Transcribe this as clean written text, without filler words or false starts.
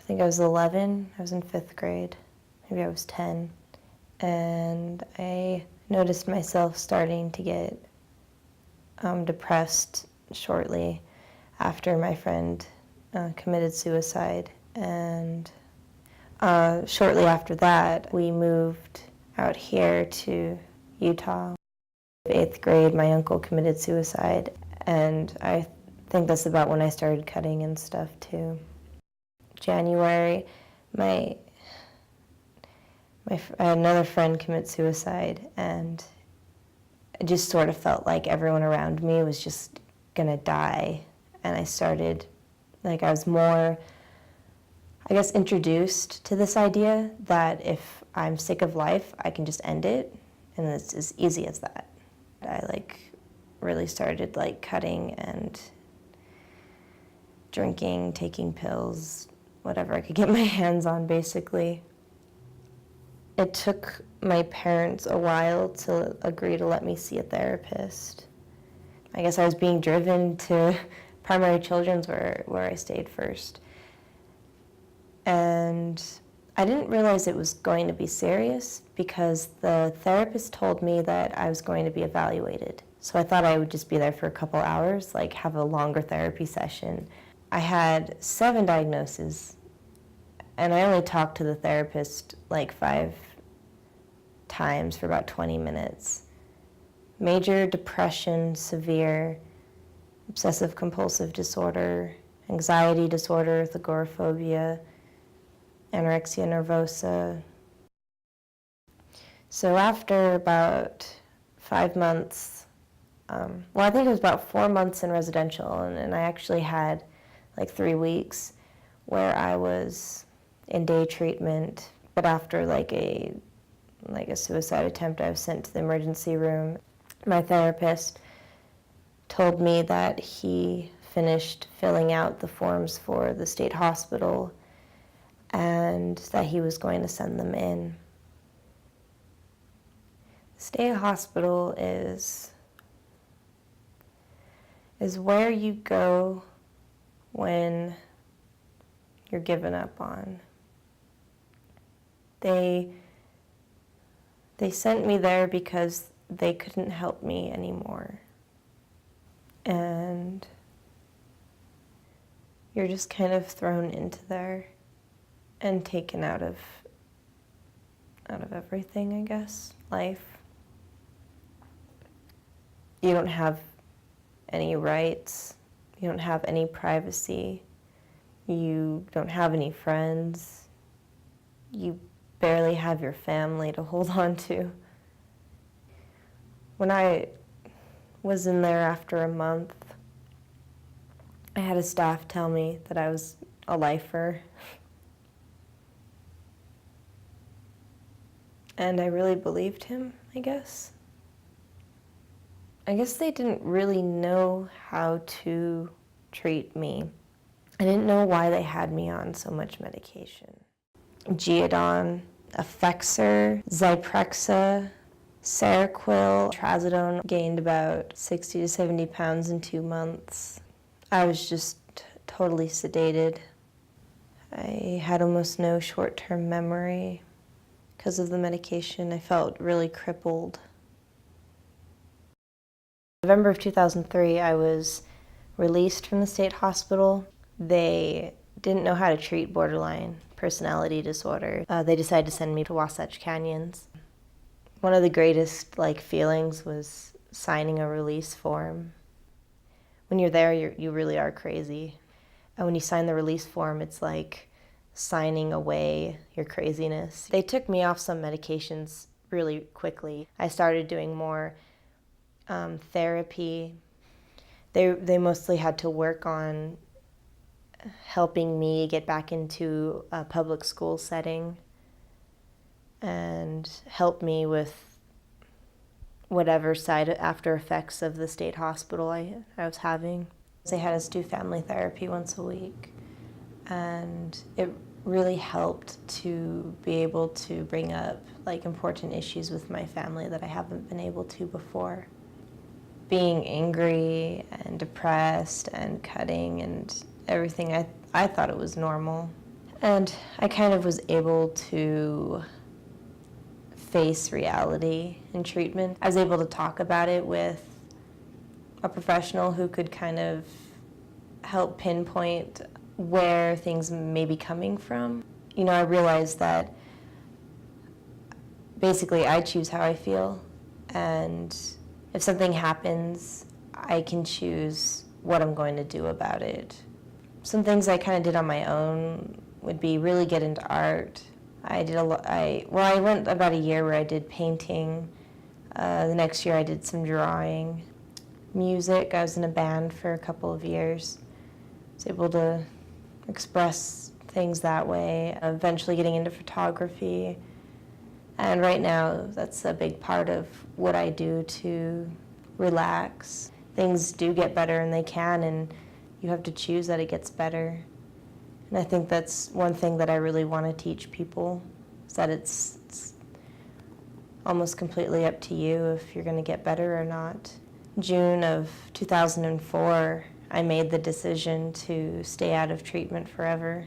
think I was 11, I was in 5th grade, maybe I was 10, and I noticed myself starting to get depressed shortly after my friend committed suicide. And shortly after that, we moved out here to Utah. 8th grade, my uncle committed suicide, and I think that's about when I started cutting and stuff too. January, I had another friend commit suicide, and it just sort of felt like everyone around me was just gonna die. And I started, I was more, I guess, introduced to this idea that if I'm sick of life, I can just end it, and it's as easy as that. I really started cutting and drinking, taking pills, whatever I could get my hands on, basically. It took my parents a while to agree to let me see a therapist. I guess I was being driven to primary children's where I stayed first. And I didn't realize it was going to be serious because the therapist told me that I was going to be evaluated. So I thought I would just be there for a couple hours, have a longer therapy session. I had 7 diagnoses, and I only talked to the therapist 5 times for about 20 minutes. Major depression, severe, obsessive compulsive disorder, anxiety disorder, agoraphobia, anorexia nervosa. So after about 5 months, I think it was about 4 months in residential, and I actually had 3 weeks where I was in day treatment, but after a suicide attempt, I was sent to the emergency room. My therapist told me that he finished filling out the forms for the state hospital and that he was going to send them in. The state hospital is where you go when you're given up on. They sent me there because they couldn't help me anymore. And you're just kind of thrown into there and taken out of everything, I guess, life. You don't have any rights. You don't have any privacy. You don't have any friends. You barely have your family to hold on to. When I was in there after a month, I had a staff tell me that I was a lifer. And I really believed him, I guess. I guess they didn't really know how to treat me. I didn't know why they had me on so much medication. Geodon, Effexor, Zyprexa, Seroquel, Trazodone. Gained about 60 to 70 pounds in 2 months. I was just totally sedated. I had almost no short-term memory. Because of the medication, I felt really crippled. November of 2003, I was released from the state hospital. They didn't know how to treat borderline personality disorder. They decided to send me to Wasatch Canyons. One of the greatest feelings was signing a release form. When you're there, you really are crazy. And when you sign the release form, it's like signing away your craziness. They took me off some medications really quickly. I started doing more therapy. They mostly had to work on helping me get back into a public school setting and help me with whatever side after effects of the state hospital I was having. They had us do family therapy once a week, and it really helped to be able to bring up important issues with my family that I haven't been able to before. Being angry and depressed and cutting and everything, I thought it was normal. And I kind of was able to face reality in treatment. I was able to talk about it with a professional who could kind of help pinpoint where things may be coming from. You know, I realized that basically I choose how I feel, and if something happens, I can choose what I'm going to do about it. Some things I kind of did on my own would be really get into art. I went about a year where I did painting. The next year I did some drawing. Music, I was in a band for a couple of years. I was able to express things that way, eventually getting into photography. And right now, that's a big part of what I do to relax. Things do get better, and they can, and you have to choose that it gets better. And I think that's one thing that I really want to teach people, is that it's almost completely up to you if you're going to get better or not. June of 2004, I made the decision to stay out of treatment forever.